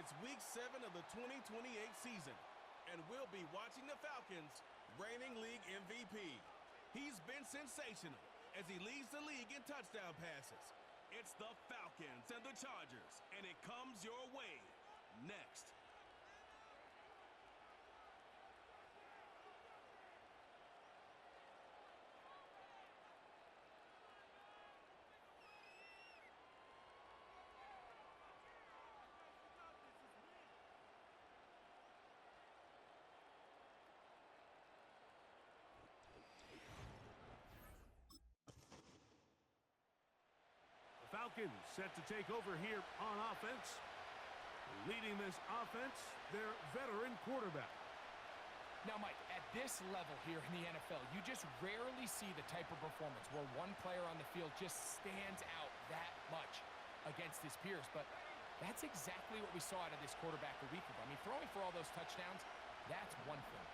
It's Week 7 of the 2028 season, and we'll be watching the Falcons' reigning league MVP. He's been sensational as he leads the league in touchdown passes. It's the Falcons and the Chargers, and it comes your way next. The Falcons set to take over here on offense. Leading this offense, their veteran quarterback. Now, Mike, at this level here in the NFL, you just rarely see the type of performance where one player on the field just stands out that much against his peers. But that's exactly what we saw out of this quarterback a week ago. I mean, throwing for all those touchdowns, that's one thing.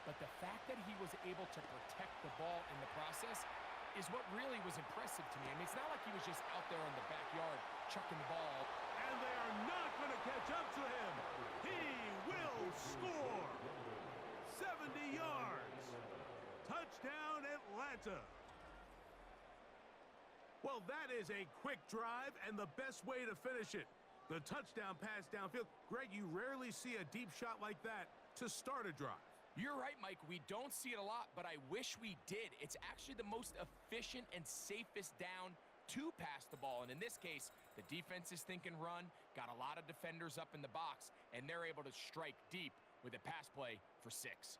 But the fact that he was able to protect the ball in the process is what really was impressive to me. I mean, it's not like he was just out there in the backyard chucking the ball. And they are not going to catch up to him. He will score. 70 yards. Touchdown, Atlanta. Well, that is a quick drive and the best way to finish it. The touchdown pass downfield. Greg, you rarely see a deep shot like that to start a drive. You're right, Mike. We don't see it a lot, but I wish we did. It's actually the most efficient and safest down to pass the ball. And in this case, the defense is thinking run, got a lot of defenders up in the box, and they're able to strike deep with a pass play for 6.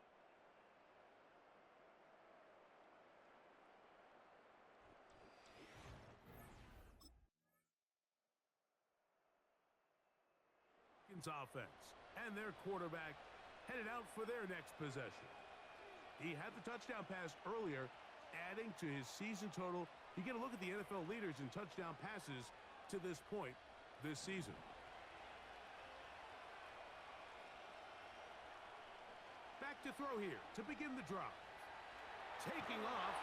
Offense and their quarterback headed out for their next possession. He had the touchdown pass earlier, adding to his season total. You get a look at the NFL leaders in touchdown passes to this point this season. Back to throw here to begin the drive. Taking off.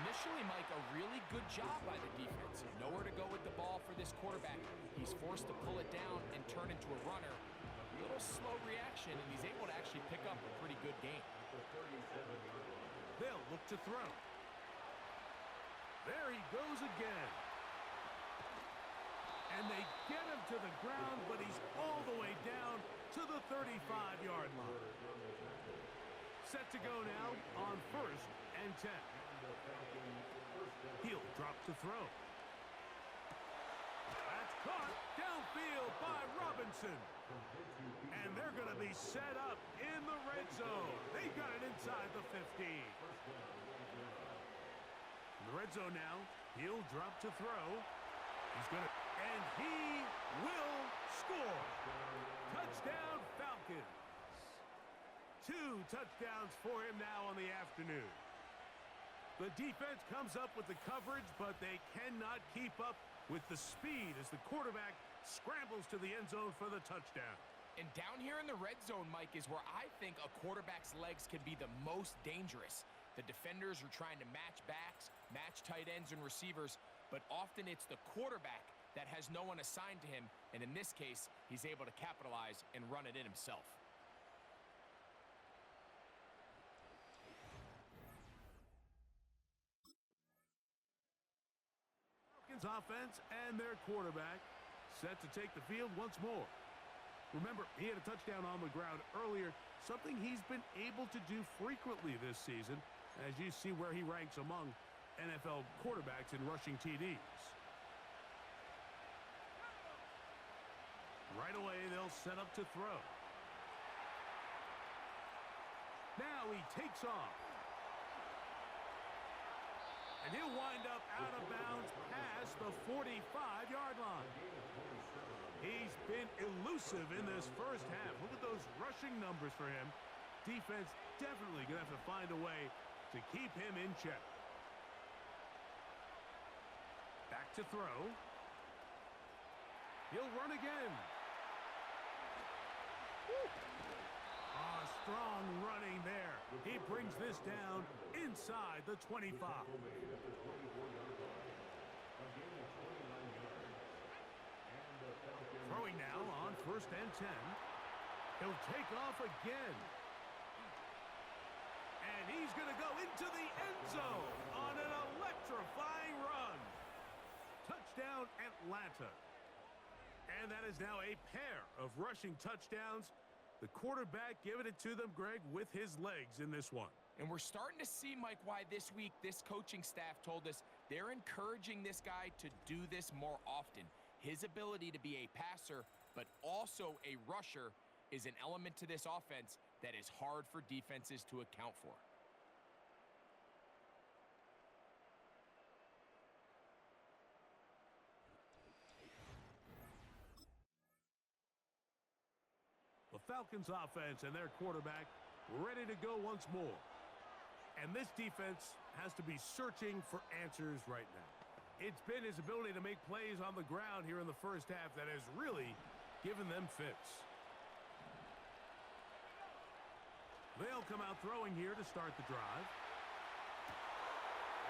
Initially, Mike, a really good job by the defense. Nowhere to go with the ball for this quarterback. He's forced to pull it down and turn into a runner. A little slow reaction, and he's able to actually pick up a pretty good game. They'll look to throw. There he goes again. And they get him to the ground, but he's all the way down to the 35-yard line. Set to go now on 1st and 10. He'll drop to throw. That's caught downfield by Robinson. And they're going to be set up in the red zone. They've got it inside the 15. In the red zone now, he'll drop to throw. He's going to, and he will score. Touchdown, Falcons. 2 touchdowns for him now on the afternoon. The defense comes up with the coverage, but they cannot keep up with the speed as the quarterback scrambles to the end zone for the touchdown. And down here in the red zone, Mike, is where I think a quarterback's legs can be the most dangerous. The defenders are trying to match backs, match tight ends and receivers, but often it's the quarterback that has no one assigned to him, and in this case, he's able to capitalize and run it in himself. Offense and their quarterback set to take the field once more. Remember, he had a touchdown on the ground earlier, something he's been able to do frequently this season, as you see where he ranks among NFL quarterbacks in rushing TDs. Right away, they'll set up to throw. Now he takes off. And he'll wind up out of bounds past the 45-yard line. He's been elusive in this first half. Look at those rushing numbers for him. Defense definitely going to have to find a way to keep him in check. Back to throw. He'll run again. Woo. Strong running there. He brings this down inside the 25. Throwing now on 1st 1st and 10. He'll take off again. And he's going to go into the end zone on an electrifying run. Touchdown, Atlanta. And that is now a pair of rushing touchdowns. The quarterback giving it to them, Greg, with his legs in this one. And we're starting to see, Mike, why this week this coaching staff told us they're encouraging this guy to do this more often. His ability to be a passer, but also a rusher, is an element to this offense that is hard for defenses to account for. The Falcons offense and their quarterback ready to go once more. And this defense has to be searching for answers right now. It's been his ability to make plays on the ground here in the first half that has really given them fits. They'll come out throwing here to start the drive.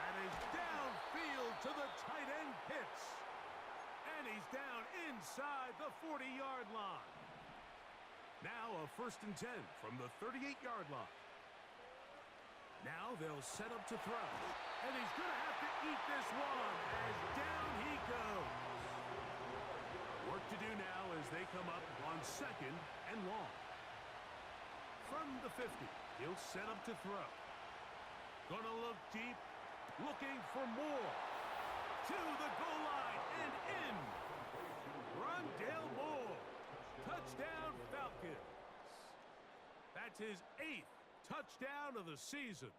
And he's downfield to the tight end Pitts. And he's down inside the 40-yard line. Now a 1st and 10 from the 38-yard line. Now they'll set up to throw. And he's going to have to eat this one as down he goes. Work to do now as they come up on 2nd and long. From the 50, he'll set up to throw. Gonna look deep, looking for more. To the goal line and in. Rondale Moore. Touchdown, Falcons. That's his 8th touchdown of the season.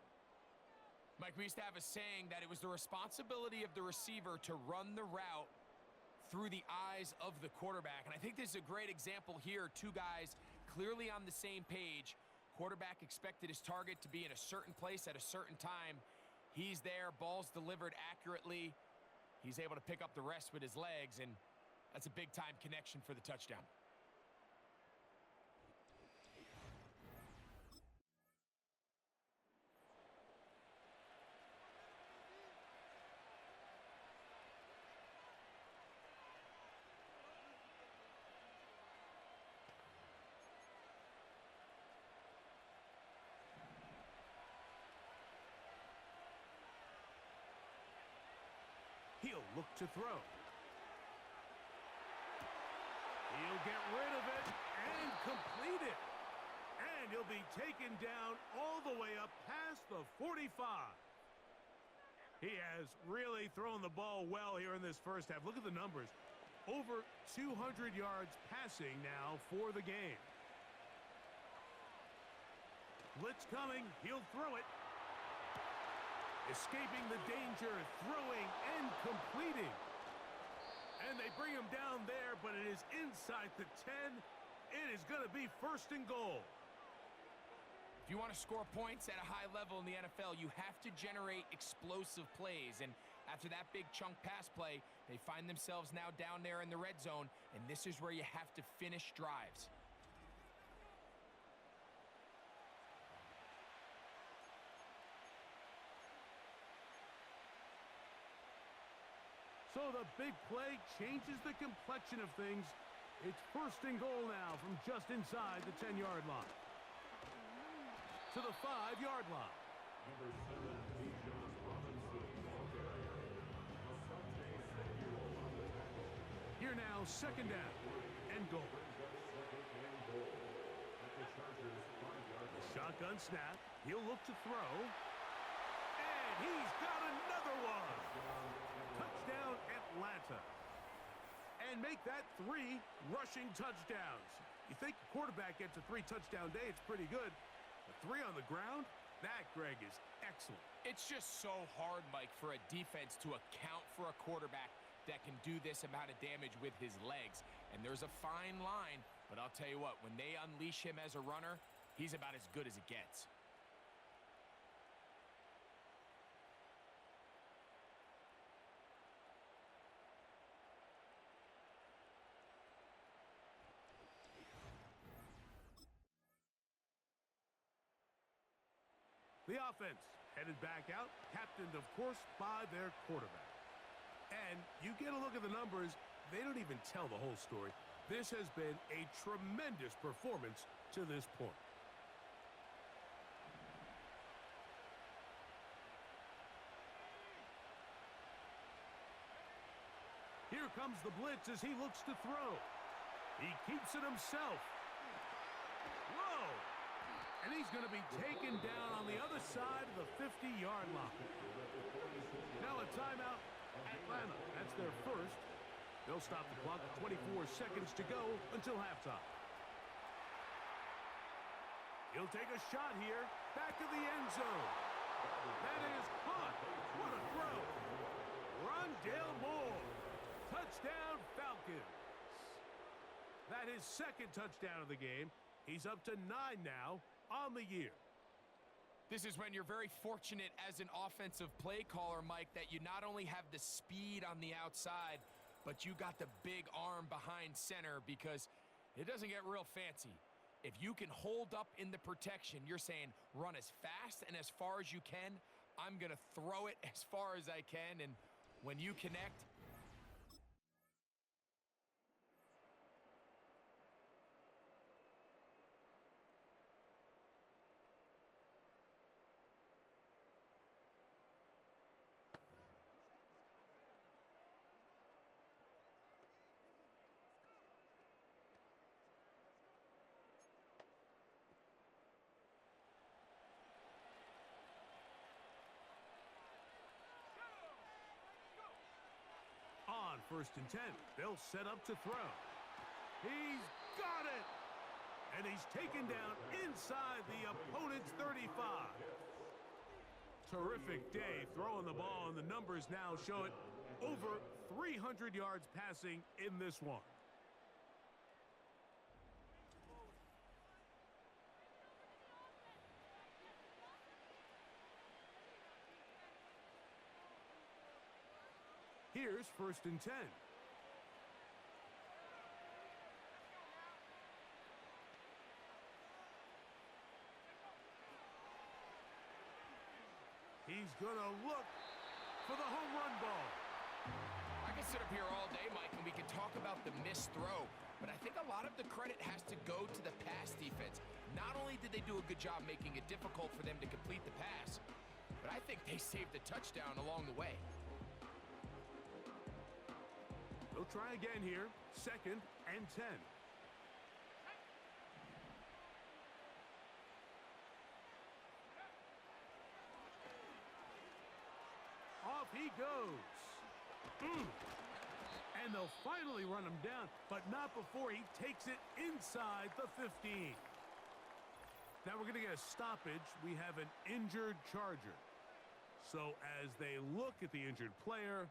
Mike, we used to have a saying that it was the responsibility of the receiver to run the route through the eyes of the quarterback. And I think this is a great example here. Two guys clearly on the same page. Quarterback expected his target to be in a certain place at a certain time. He's there, ball's delivered accurately. He's able to pick up the rest with his legs, and that's a big-time connection for the touchdown. He'll look to throw. He'll get rid of it and complete it. And he'll be taken down all the way up past the 45. He has really thrown the ball well here in this first half. Look at the numbers. Over 200 yards passing now for the game. Blitz coming. He'll throw it. Escaping the danger, throwing and completing. And they bring him down there, but it is inside the 10. It is going to be 1st and goal. If you want to score points at a high level in the NFL, you have to generate explosive plays. And after that big chunk pass play, they find themselves now down there in the red zone, and this is where you have to finish drives. So the big play changes the complexion of things. It's 1st and goal now from just inside the 10-yard line. To the 5-yard line. Here now, 2nd down and goal. The shotgun snap. He'll look to throw. And he's got another one. Touchdown, Atlanta. And make that 3 rushing touchdowns. You think the quarterback gets a 3-touchdown day, it's pretty good. But 3 on the ground, that, Greg, is excellent. It's just so hard, Mike, for a defense to account for a quarterback that can do this amount of damage with his legs. And there's a fine line, but I'll tell you what, when they unleash him as a runner, he's about as good as it gets. The offense headed back out, captained, of course, by their quarterback. And you get a look at the numbers, they don't even tell the whole story. This has been a tremendous performance to this point. Here comes the blitz as he looks to throw. He keeps it himself. Whoa! And he's going to be taken down on the other side of the 50-yard line. Now a timeout, Atlanta. That's their first. They'll stop the clock with 24 seconds to go until halftime. He'll take a shot here. Back of the end zone. That is caught. What a throw. Rondale Moore. Touchdown, Falcons. That is second touchdown of the game. He's up to 9 now on the year. This is when you're very fortunate as an offensive play caller, Mike, that you not only have the speed on the outside, but you got the big arm behind center, because it doesn't get real fancy. If you can hold up in the protection, you're saying run as fast and as far as you can. I'm going to throw it as far as I can, and when you connect, on 1st and 10. They'll set up to throw. He's got it! And he's taken down inside the opponent's 35. Terrific day throwing the ball, and the numbers now show it. Over 300 yards passing in this one. Here's 1st and 10. He's going to look for the home run ball. I can sit up here all day, Mike, and we can talk about the missed throw, but I think a lot of the credit has to go to the pass defense. Not only did they do a good job making it difficult for them to complete the pass, but I think they saved a touchdown along the way. They'll try again here. 2nd and 10. Off he goes. And they'll finally run him down, but not before he takes it inside the 15. Now we're going to get a stoppage. We have an injured Charger. So as they look at the injured player,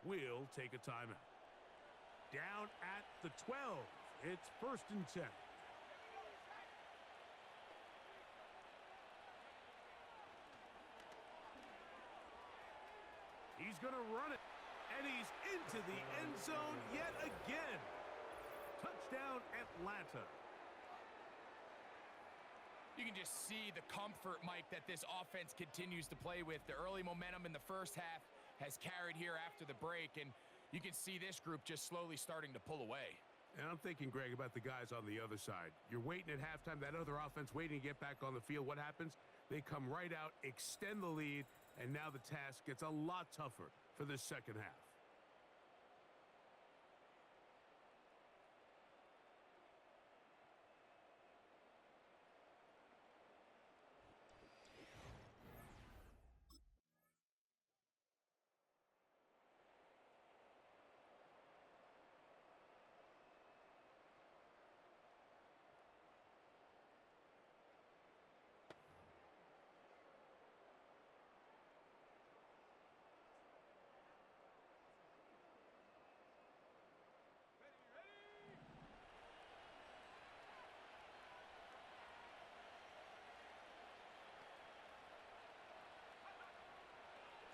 we'll take a timeout. Down at the 12. It's 1st and 10. He's going to run it, and he's into the end zone yet again. Touchdown, Atlanta. You can just see the comfort, Mike, that this offense continues to play with. The early momentum in the first half has carried here after the break, and you can see this group just slowly starting to pull away. And I'm thinking, Greg, about the guys on the other side. You're waiting at halftime, that other offense waiting to get back on the field. What happens? They come right out, extend the lead, and now the task gets a lot tougher for this second half.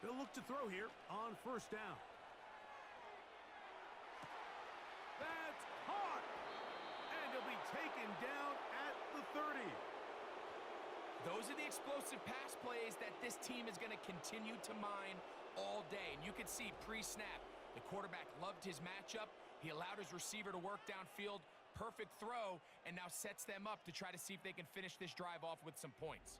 They'll look to throw here on 1st down. That's caught! And he'll be taken down at the 30. Those are the explosive pass plays that this team is going to continue to mine all day. And you can see pre-snap, the quarterback loved his matchup. He allowed his receiver to work downfield, perfect throw, and now sets them up to try to see if they can finish this drive off with some points.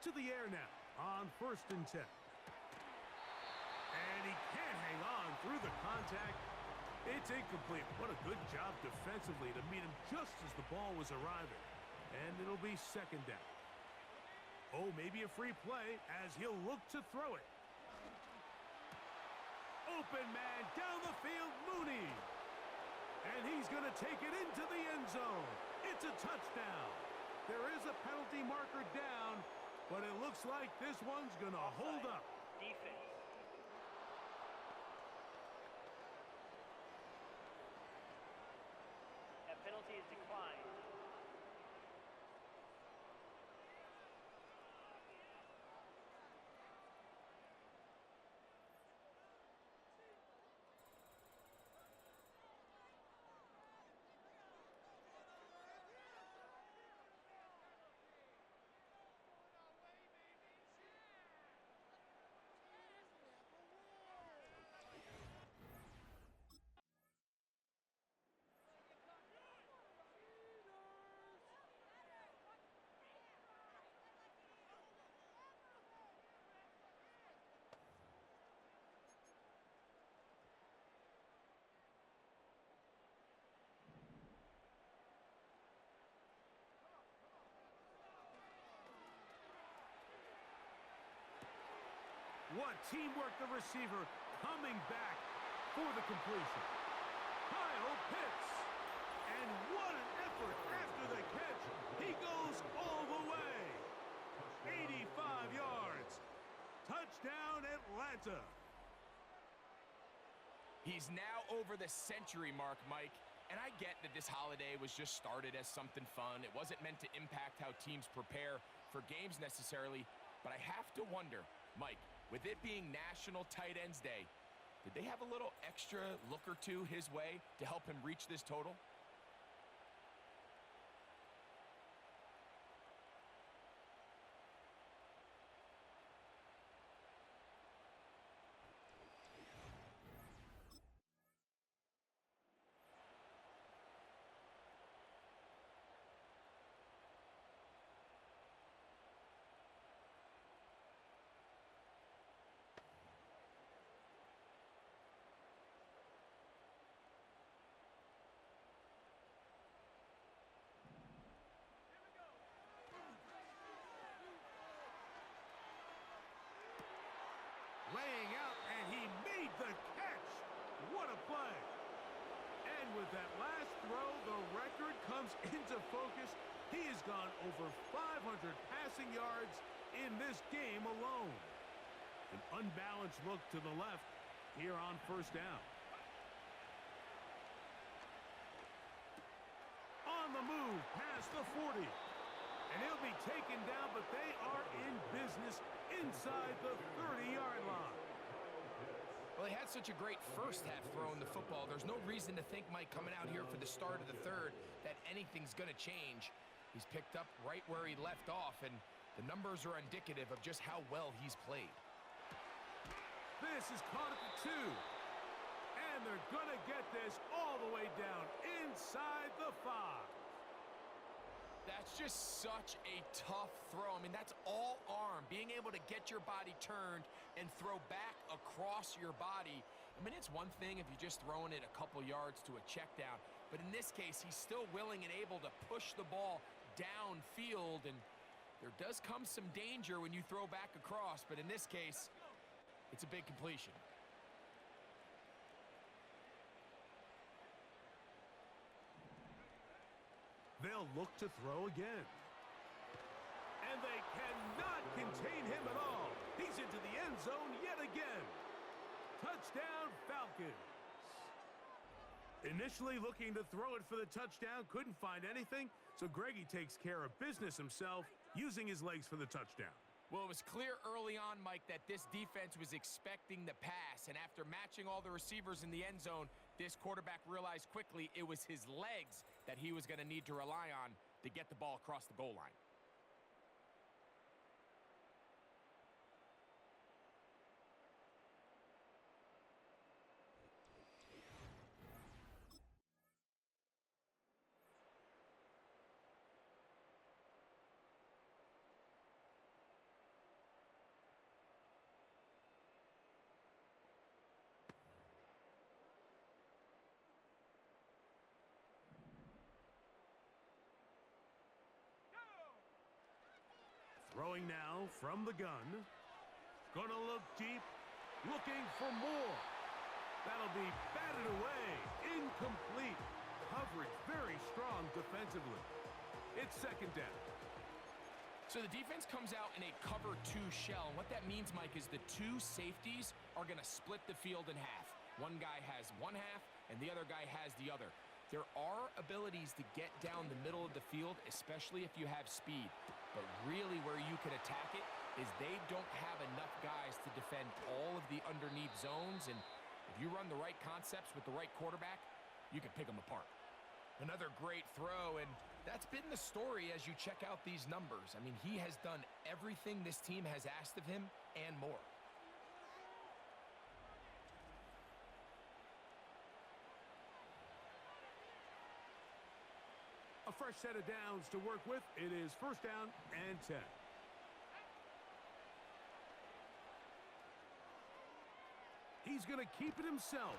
To the air now on 1st and 10. And he can't hang on through the contact. It's incomplete. What a good job defensively to meet him just as the ball was arriving. And it'll be 2nd down. Oh, maybe a free play as he'll look to throw it. Open man down the field, Mooney. And he's going to take it into the end zone. It's a touchdown. There is a penalty marker down, but it looks like this one's going to hold up. Defense. That penalty is declined. What teamwork, the receiver coming back for the completion. Kyle Pitts. And what an effort after the catch. He goes all the way. 85 yards. Touchdown, Atlanta. He's now over the century mark, Mike. And I get that this holiday was just started as something fun. It wasn't meant to impact how teams prepare for games necessarily. But I have to wonder, Mike, with it being National Tight Ends Day, did they have a little extra look or two his way to help him reach this total? Laying out, and he made the catch. What a play. And with that last throw, the record comes into focus. He has gone over 500 passing yards in this game alone. An unbalanced look to the left here on 1st down. On the move past the 40. And he'll be taken down, but they are in business inside the 30-yard line. Well, he had such a great first half throwing the football. There's no reason to think, Mike, coming out here for the start of the third, that anything's going to change. He's picked up right where he left off, and the numbers are indicative of just how well he's played. This is caught at the 2. And they're going to get this all the way down inside the 5. That's just such a tough throw. I mean, that's all arm. Being able to get your body turned and throw back across your body. I mean, it's one thing if you're just throwing it a couple yards to a check down. But in this case, he's still willing and able to push the ball downfield. And there does come some danger when you throw back across. But in this case, it's a big completion. They'll look to throw again. And they cannot contain him at all. He's into the end zone yet again. Touchdown, Falcons. Initially looking to throw it for the touchdown, couldn't find anything, so Greggy takes care of business himself, using his legs for the touchdown. Well, it was clear early on, Mike, that this defense was expecting the pass, and after matching all the receivers in the end zone, This quarterback realized quickly it was his legs that he was going to need to rely on to get the ball across the goal line. Throwing now from the gun. Gonna look deep, looking for more. That'll be batted away. Incomplete. Coverage very strong defensively. It's second down. So the defense comes out in a cover 2 shell. And what that means, Mike, is the 2 safeties are going to split the field in half. One guy has one half, and the other guy has the other. There are abilities to get down the middle of the field, especially if you have speed. But really where you can attack it is they don't have enough guys to defend all of the underneath zones. And if you run the right concepts with the right quarterback, you can pick them apart. Another great throw, and that's been the story as you check out these numbers. I mean, he has done everything this team has asked of him and more. A fresh set of downs to work with. It is first down and 10. He's going to keep it himself.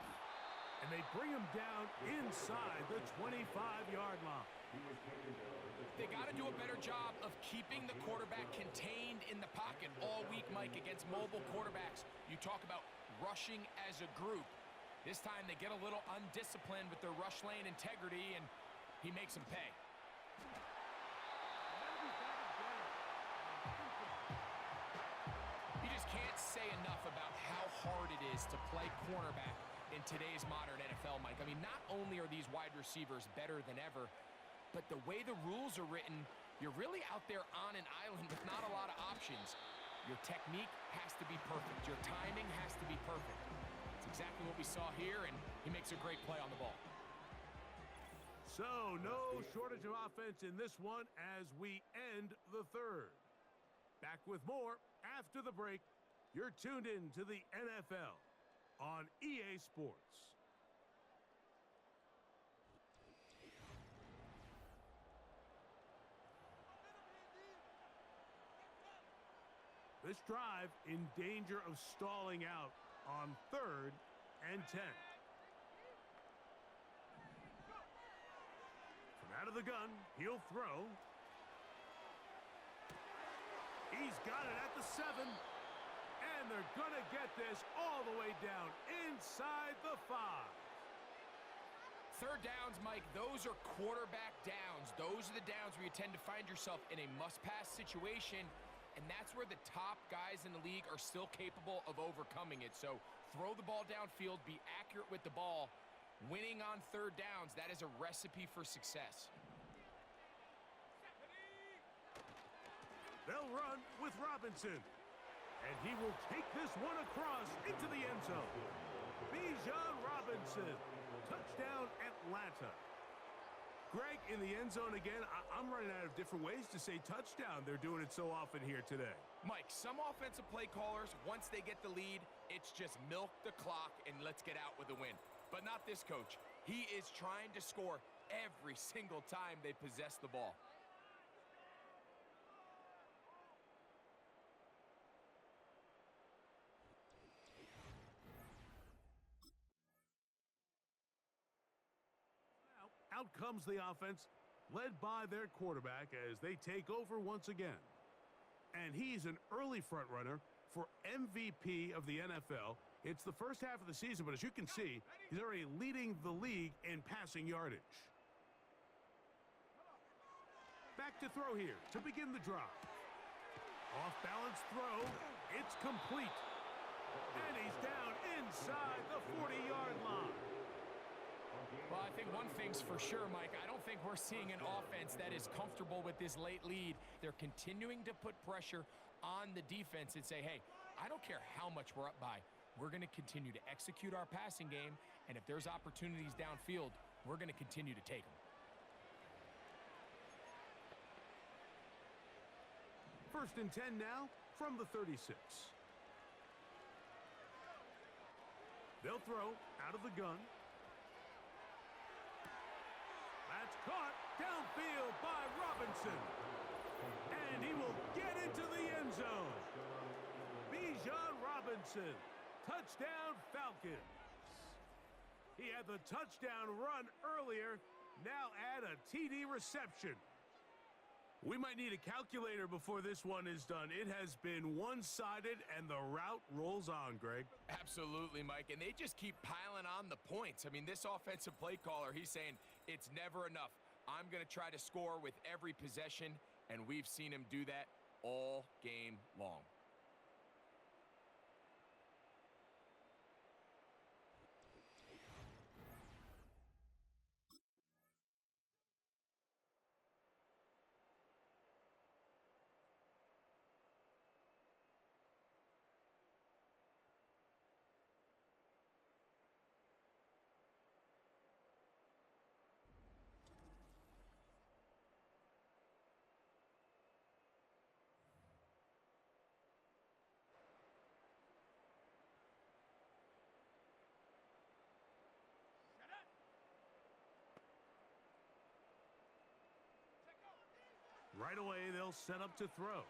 And they bring him down inside the 25-yard line. They got to do a better job of keeping the quarterback contained in the pocket all week, Mike, against mobile quarterbacks. You talk about rushing as a group. This time they get a little undisciplined with their rush lane integrity, and he makes them pay. You just can't say enough about how hard it is to play cornerback in today's modern NFL, Mike. I mean, not only are these wide receivers better than ever, but the way the rules are written, you're really out there on an island with not a lot of options. Your technique has to be perfect. Your timing has to be perfect. It's exactly what we saw here, and he makes a great play on the ball. So, no shortage of offense in this one as we end the third. Back with more after the break. You're tuned in to the NFL on EA Sports. This drive in danger of stalling out on 3rd and 10. From out of the gun, he'll throw. He's got it at the 7. And they're going to get this all the way down inside the 5. Third downs, Mike, those are quarterback downs. Those are the downs where you tend to find yourself in a must-pass situation, and that's where the top guys in the league are still capable of overcoming it. So throw the ball downfield, be accurate with the ball. Winning on third downs, that is a recipe for success. They'll run with Robinson. And he will take this one across into the end zone. Bijan Robinson. Touchdown, Atlanta. Greg, in the end zone again. I'm running out of different ways to say touchdown. They're doing it so often here today. Mike, some offensive play callers, once they get the lead, it's just milk the clock and let's get out with a win. But not this coach. He is trying to score every single time they possess the ball. Out comes the offense, led by their quarterback as they take over once again. And he's an early front runner for MVP of the NFL. It's the first half of the season, but as you can see, he's already leading the league in passing yardage. Back to throw here to begin the drive. Off-balance throw. It's complete. And he's down inside the 40-yard line. Well, I think one thing's for sure, Mike. I don't think we're seeing an offense that is comfortable with this late lead. They're continuing to put pressure on the defense and say, hey, I don't care how much we're up by. we're going to continue to execute our passing game, and if there's opportunities downfield, we're going to continue to take them. First and 10 now from the 36. They'll throw out of the gun. That's caught downfield by Robinson. And he will get into the end zone. Bijan Robinson, touchdown Falcons. He had the touchdown run earlier, now add a TD reception. We might need a calculator before this one is done. It has been one-sided, and the route rolls on, Greg. Absolutely, Mike, and they just keep piling on the points. I mean, this offensive play caller, he's saying it's never enough. I'm going to try to score with every possession, and we've seen him do that all game long. Right away, they'll set up to throw.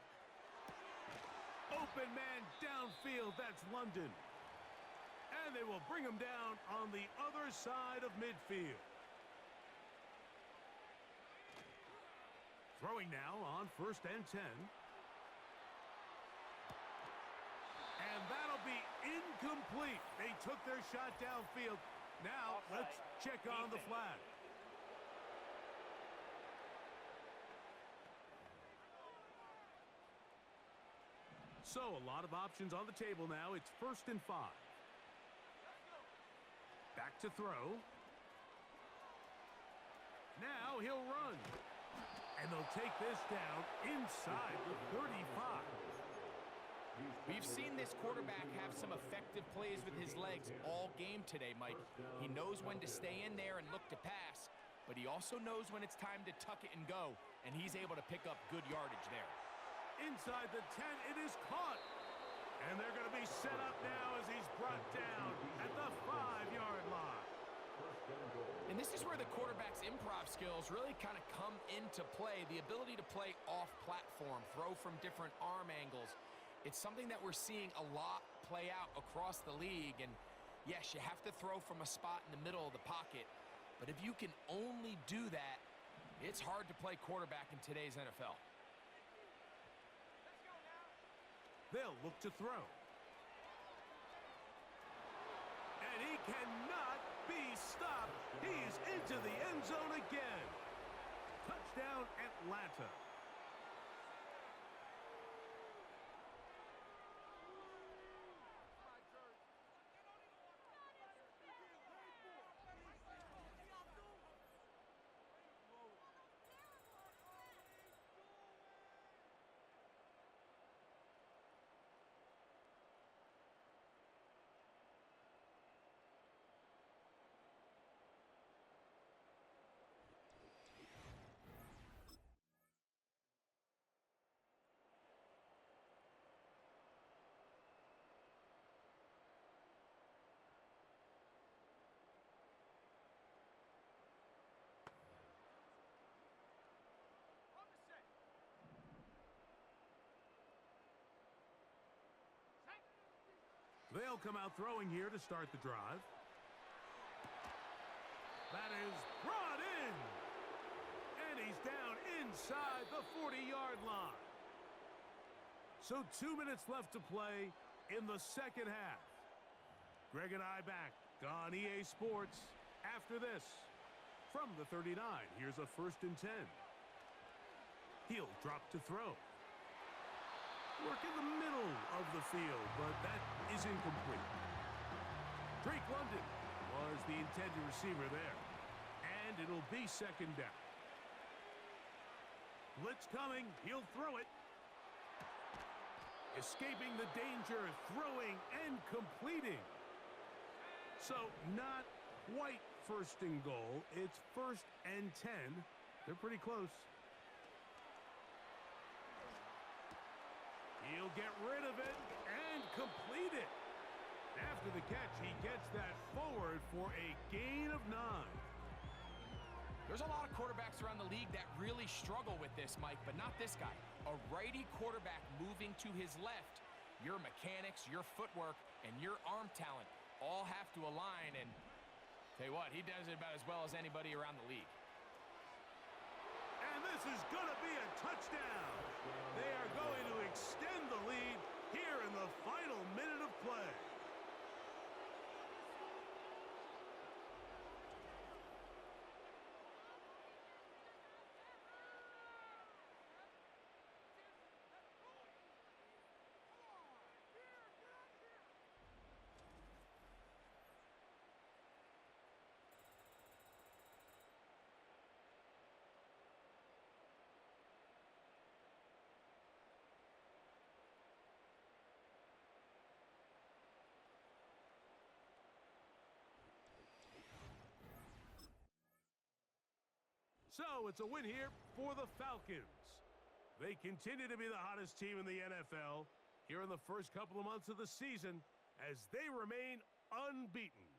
Open man downfield, that's London. And they will bring him down on the other side of midfield. Throwing now on 1st and 10. And that'll be incomplete. They took their shot downfield. Now, let's check on the flag. So, a lot of options on the table now. It's 1st and 5. Back to throw. Now he'll run. And they'll take this down inside the 35. We've seen this quarterback have some effective plays with his legs all game today, Mike. He knows when to stay in there and look to pass, but he also knows when it's time to tuck it and go, and he's able to pick up good yardage there. Inside the 10, it is caught. And they're going to be set up now as he's brought down at the 5-yard line. And this is where the quarterback's improv skills really kind of come into play. The ability to play off-platform, throw from different arm angles. It's something that we're seeing a lot play out across the league. And yes, you have to throw from a spot in the middle of the pocket. But if you can only do that, it's hard to play quarterback in today's NFL. They'll look to throw. And he cannot be stopped. He's into the end zone again. Touchdown, Atlanta. They'll come out throwing here to start the drive. That is brought in. And he's down inside the 40-yard line. So 2 minutes left to play in the second half. Greg and I back on EA Sports after this. From the 39, here's a 1st and 10. He'll drop to throw. Work in the middle of the field, but that is incomplete. Drake London was the intended receiver there. And it'll be 2nd down. Blitz coming. He'll throw it. escaping the danger, throwing and completing. So not quite first and goal. It's 1st and 10. They're pretty close. He'll get rid of it and complete it. After the catch, he gets that forward for a gain of 9. There's a lot of quarterbacks around the league that really struggle with this, Mike, but not this guy. A righty quarterback moving to his left. Your mechanics, your footwork, and your arm talent all have to align, and tell you what, he does it about as well as anybody around the league. And this is going to be a touchdown. They are going to extend the lead here in the final minute of play. So it's a win here for the Falcons. They continue to be the hottest team in the NFL here in the first couple of months of the season as they remain unbeaten.